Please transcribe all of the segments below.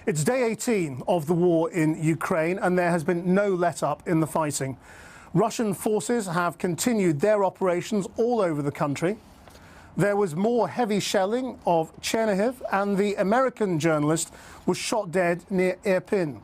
It's day 18 of the war in Ukraine, and there has been no let-up in the fighting. Russian forces have continued their operations all over the country. There was more heavy shelling of Chernihiv, and the American journalist was shot dead near Irpin.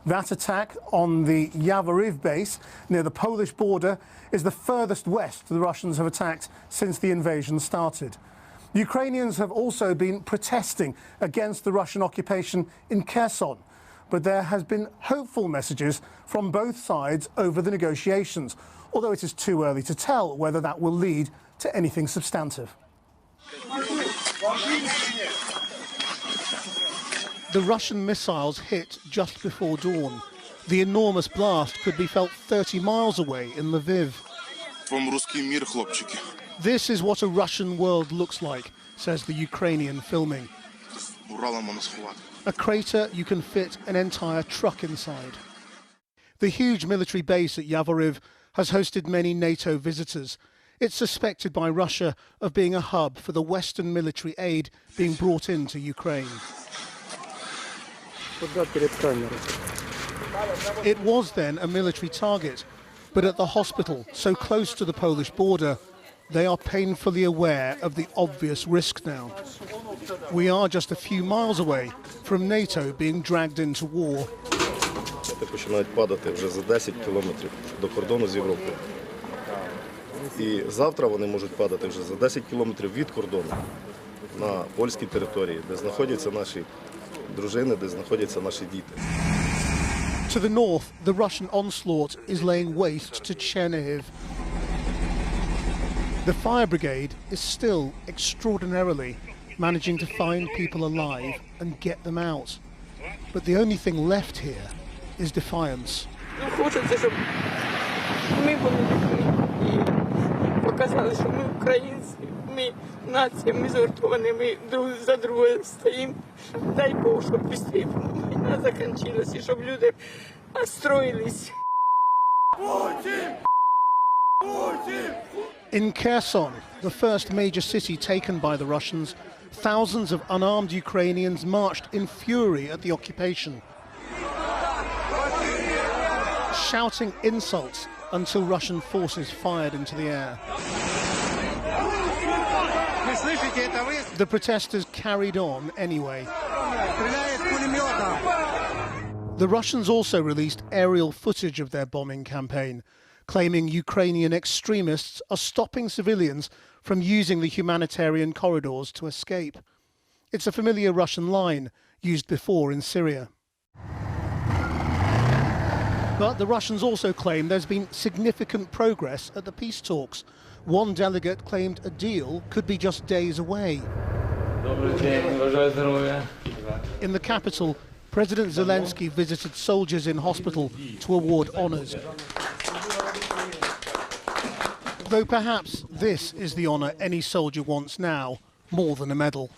That attack on the Yavoriv base near the Polish border is the furthest west the Russians have attacked since the invasion started. Ukrainians have also been protesting against the Russian occupation in Kherson, but there has been hopeful messages from both sides over the negotiations, although it is too early to tell whether that will lead to anything substantive. The Russian missiles hit just before dawn. The enormous blast could be felt 30 miles away in Lviv. This is what a Russian world looks like, says the Ukrainian filming. A crater you can fit an entire truck inside. The huge military base at Yavoriv has hosted many NATO visitors. It's suspected by Russia of being a hub for the Western military aid being brought into Ukraine. It was then a military target, but at the hospital, so close to the Polish border, they are painfully aware of the obvious risk now. We are just a few miles away from NATO being dragged into war. Починають падати вже за 10 кілометрів до кордону з Європою. І завтра вони можуть падати вже за 10 кілометрів від кордону на польській території, де знаходяться наші дружини, де знаходяться наші діти. To the north, the Russian onslaught is laying waste to Chernihiv. The fire brigade is still extraordinarily managing to find people alive and get them out. But the only thing left here is defiance. Хочеться, щоб ми були і показали, що ми українці, ми нація, ми згуртовані, ми друг за друга стоїмо. Дай Бог, щоб швидше війна закінчилася, щоб люди настроїлись. In Kherson, the first major city taken by the Russians, thousands of unarmed Ukrainians marched in fury at the occupation, shouting insults until Russian forces fired into the air. The protesters carried on anyway. The Russians also released aerial footage of their bombing campaign, claiming Ukrainian extremists are stopping civilians from using the humanitarian corridors to escape. It's a familiar Russian line used before in Syria. But the Russians also claim there's been significant progress at the peace talks. One delegate claimed a deal could be just days away. In the capital, President Zelensky visited soldiers in hospital to award honours. Though perhaps this is the honour any soldier wants now, more than a medal.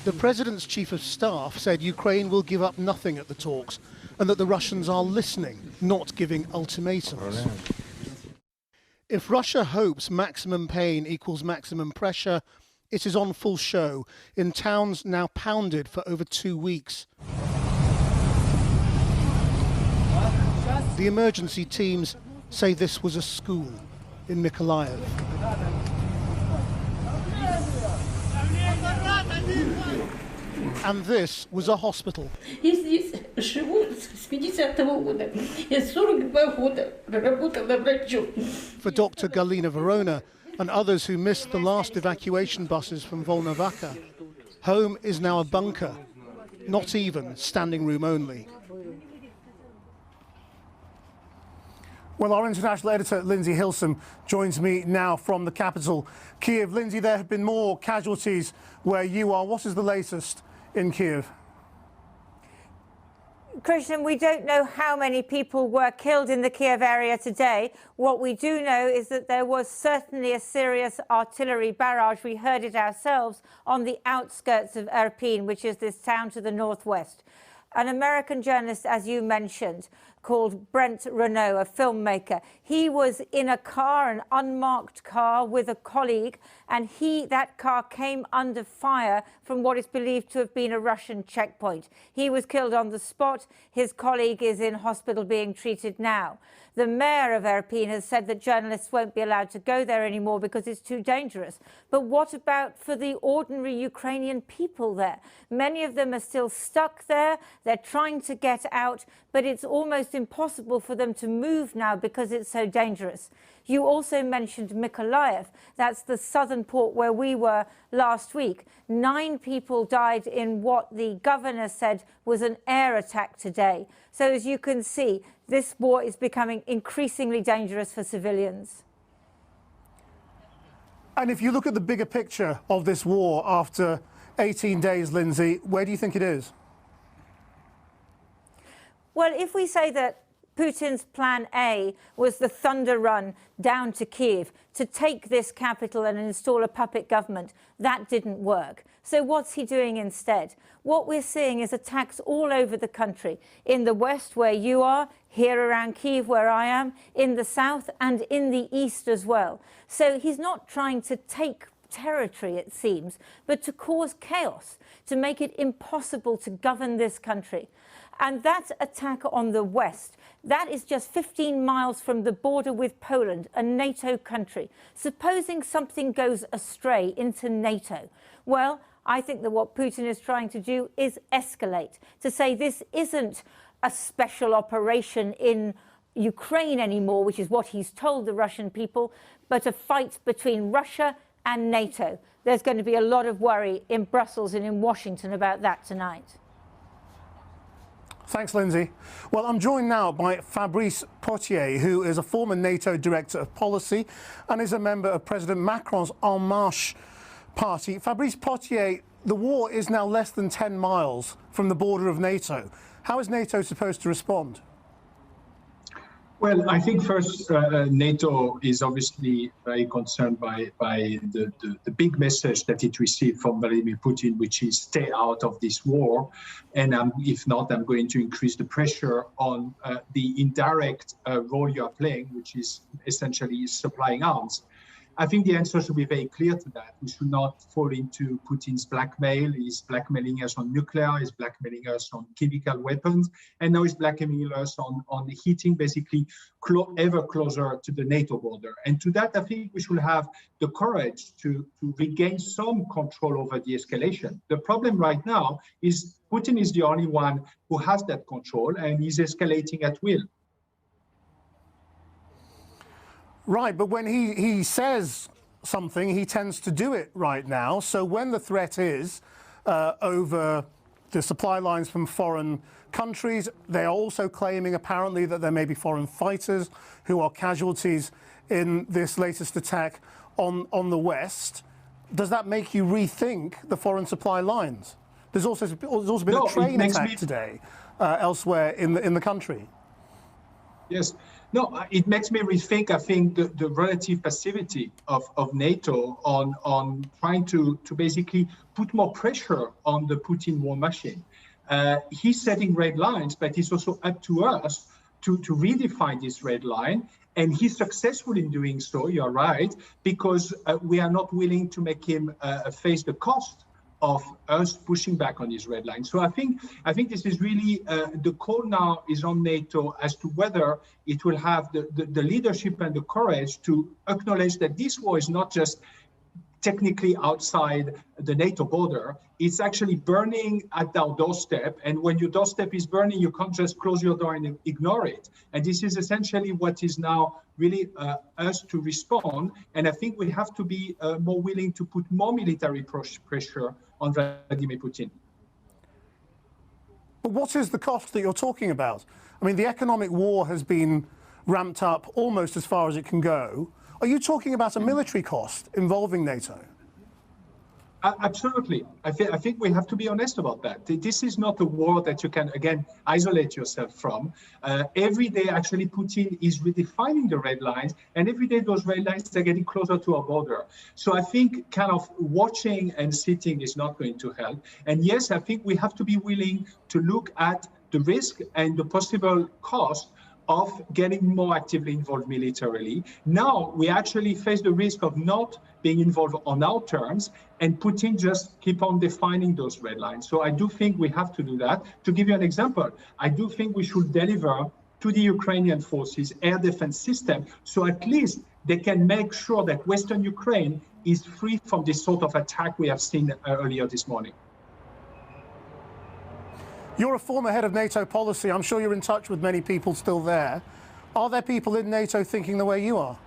The President's Chief of Staff said Ukraine will give up nothing at the talks and that the Russians are listening, not giving ultimatums. If Russia hopes maximum pain equals maximum pressure, it is on full show in towns now pounded for over 2 weeks. The emergency teams say this was a school in Mykolaiv. And this was a hospital. Я здесь живу с 50-го года. Я 42 года работала врачом. For Dr. Galina Verona and others who missed the last evacuation buses from Volnovakha, home is now a bunker, not even standing room only. Well, our international editor, Lindsay Hilsum, joins me now from the capital, Kiev. Lindsay, there have been more casualties where you are. What is the latest in Kiev? Christian, we don't know how many people were killed in the Kiev area today. What we do know is that there was certainly a serious artillery barrage. We heard it ourselves on the outskirts of Irpin, which is this town to the northwest. An American journalist, as you mentioned, called Brent Renault, a filmmaker. He was in a car, an unmarked car, with a colleague, and that car came under fire from what is believed to have been a Russian checkpoint. He was killed on the spot. His colleague is in hospital being treated now. The mayor of Irpin has said that journalists won't be allowed to go there anymore because it's too dangerous. But what about for the ordinary Ukrainian people there? Many of them are still stuck there. They're trying to get out, but it's almost impossible for them to move now because it's so dangerous. You also mentioned Mykolaiv. That's the southern port where we were last week. 9 people died in what the governor said was an air attack today. So as you can see, this war is becoming increasingly dangerous for civilians. And if you look at the bigger picture of this war after 18 days, Lindsay, where do you think it is? Well, if we say that Putin's plan A was the thunder run down to Kyiv to take this capital and install a puppet government, that didn't work. So what's he doing instead? What we're seeing is attacks all over the country, in the west where you are, here around Kyiv where I am, in the south and in the east as well. So he's not trying to take territory, it seems, but to cause chaos, to make it impossible to govern this country. And that attack on the west, that is just 15 miles from the border with Poland, a NATO country. Supposing something goes astray into NATO, well, I think that what Putin is trying to do is escalate, to say this isn't a special operation in Ukraine anymore, which is what he's told the Russian people, but a fight between Russia and NATO. There's going to be a lot of worry in Brussels and in Washington about that tonight. Thanks, Lindsay. Well, I'm joined now by Fabrice Potier, who is a former NATO Director of Policy and is a member of President Macron's En Marche party. Fabrice Potier, the war is now less than 10 miles from the border of NATO. How is NATO supposed to respond? Well, I think first, NATO is obviously very concerned by the big message that it received from Vladimir Putin, which is stay out of this war. And if not, I'm going to increase the pressure on the indirect role you are playing, which is essentially supplying arms. I think the answer should be very clear to that. We should not fall into Putin's blackmail. He's blackmailing us on nuclear, he's blackmailing us on chemical weapons, and now he's blackmailing us on hitting basically ever closer to the NATO border. And to that, I think we should have the courage to regain some control over the escalation. The problem right now is Putin is the only one who has that control, and he's escalating at will. Right, but when he says something, he tends to do it right now. So when the threat is over the supply lines from foreign countries, they are also claiming apparently that there may be foreign fighters who are casualties in this latest attack on the West. Does that make you rethink the foreign supply lines? There's also been a train attack today elsewhere in the country. Yes. No, it makes me rethink, I think, the relative passivity of NATO on trying to basically put more pressure on the Putin war machine. He's setting red lines, but it's also up to us to redefine this red line. And he's successful in doing so, you're right, because we are not willing to make him face the cost of us pushing back on his red line. So I think this is really the call now is on NATO as to whether it will have the leadership and the courage to acknowledge that this war is not just technically outside the NATO border, it's actually burning at our doorstep. And when your doorstep is burning, you can't just close your door and ignore it. And this is essentially what is now really us to respond. And I think we have to be more willing to put more military pressure on Vladimir Putin. But what is the cost that you're talking about? I mean, the economic war has been ramped up almost as far as it can go. Are you talking about a military cost involving NATO? Absolutely. I think we have to be honest about that. This is not a war that you can, again, isolate yourself from. Every day, actually, Putin is redefining the red lines, and every day those red lines are getting closer to our border. So I think kind of watching and sitting is not going to help. And yes, I think we have to be willing to look at the risk and the possible cost of getting more actively involved militarily. Now we actually face the risk of not being involved on our terms, and Putin just keep on defining those red lines. So I do think we have to do that. To give you an example, I do think we should deliver to the Ukrainian forces air defense system, so at least they can make sure that Western Ukraine is free from this sort of attack we have seen earlier this morning. You're a former head of NATO policy. I'm sure you're in touch with many people still there. Are there people in NATO thinking the way you are?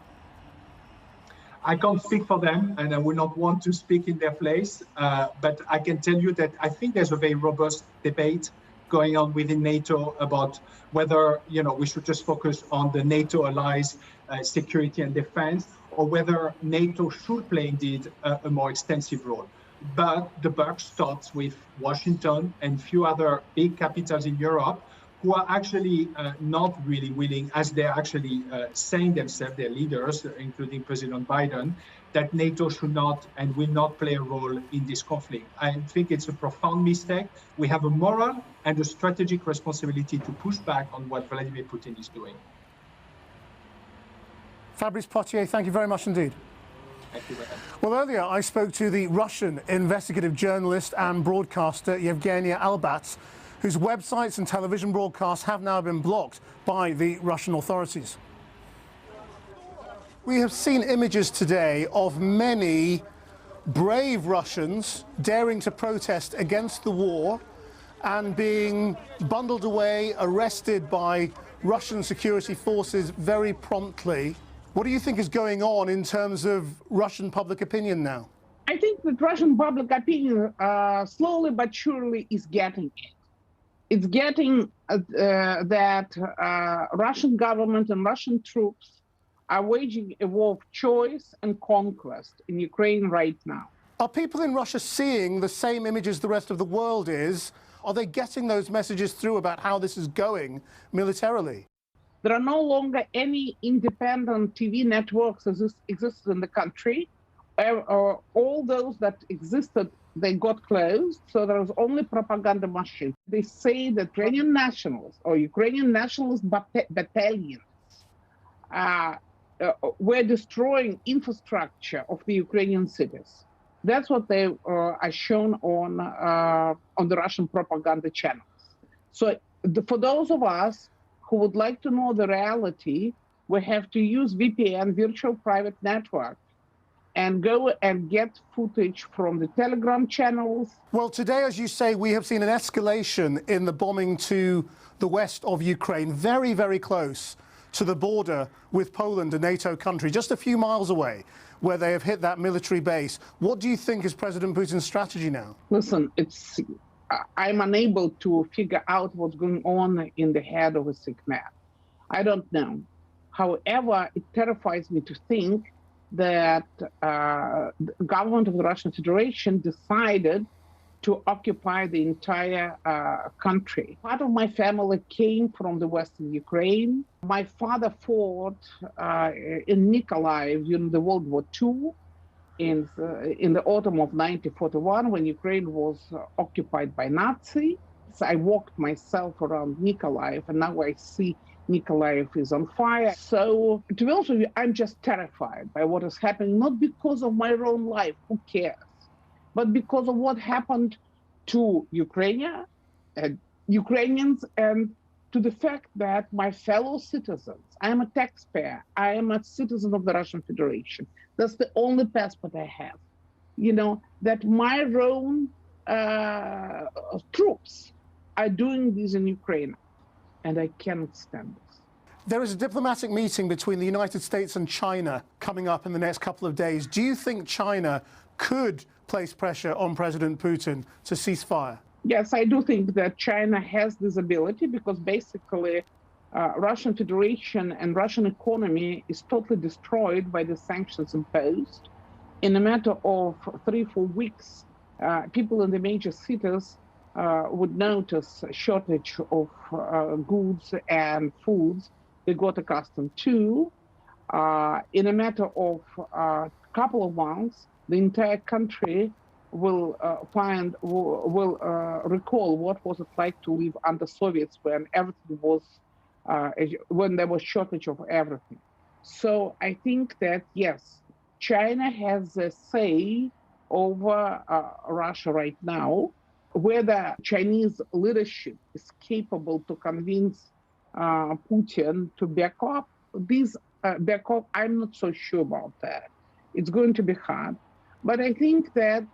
I can't speak for them, and I will not want to speak in their place. But I can tell you that I think there's a very robust debate going on within NATO about whether we should just focus on the NATO allies' security and defense, or whether NATO should play indeed a more extensive role. But the buck stops with Washington and few other big capitals in Europe who are actually not really willing, as they're actually saying themselves, their leaders, including President Biden, that NATO should not and will not play a role in this conflict. I think it's a profound mistake. We have a moral and a strategic responsibility to push back on what Vladimir Putin is doing. Fabrice Pottier, thank you very much indeed. Thank you very much. Well, earlier I spoke to the Russian investigative journalist and broadcaster Yevgenia Albats, whose websites and television broadcasts have now been blocked by the Russian authorities. We have seen images today of many brave Russians daring to protest against the war and being bundled away, arrested by Russian security forces very promptly. What do you think is going on in terms of Russian public opinion now? I think that Russian public opinion slowly but surely is getting it. It's getting that Russian government and Russian troops are waging a war of choice and conquest in Ukraine right now. Are people in Russia seeing the same images the rest of the world is? Are they getting those messages through about how this is going militarily? There are no longer any independent TV networks exist in the country. All those that existed, they got closed, so there was only propaganda machine. They say that Ukrainian nationals or Ukrainian nationalist battalions were destroying infrastructure of the Ukrainian cities. That's what they are shown on the Russian propaganda channels. So for those of us who would like to know the reality, we have to use VPN, virtual private network, and go and get footage from the Telegram channels. Well, today, as you say, we have seen an escalation in the bombing to the west of Ukraine, very, very close to the border with Poland, a NATO country, just a few miles away, where they have hit that military base. What do you think is President Putin's strategy now? Listen, I'm unable to figure out what's going on in the head of a sick man. I don't know. However, it terrifies me to think that the government of the Russian Federation decided to occupy the entire country. Part of my family came from the western Ukraine. My father fought in Nikolaev during the World War II in the autumn of 1941 when Ukraine was occupied by Nazis. So I walked myself around Nikolaev, and now I see Nikolaev is on fire. So to be honest with you, I'm just terrified by what is happening, not because of my own life, who cares, but because of what happened to Ukrainians and to the fact that my fellow citizens, I am a taxpayer, I am a citizen of the Russian Federation. That's the only passport I have. That my own troops are doing this in Ukraine, and I cannot stand this. There is a diplomatic meeting between the United States and China coming up in the next couple of days. Do you think China could place pressure on President Putin to cease fire? Yes, I do think that China has this ability because basically Russian Federation and Russian economy is totally destroyed by the sanctions imposed. In a matter of 3-4 weeks, people in the major cities would notice a shortage of goods and foods they got accustomed to. In a matter of a couple of months, the entire country will recall what was it like to live under Soviets when everything was when there was shortage of everything. So I think that yes, China has a say over Russia right now. Whether Chinese leadership is capable to convince Putin to back off, I'm not so sure about that. It's going to be hard. But I think that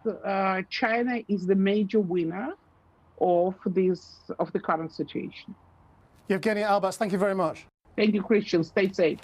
China is the major winner of the current situation. Yevgeny Albats, thank you very much. Thank you, Christian. Stay safe.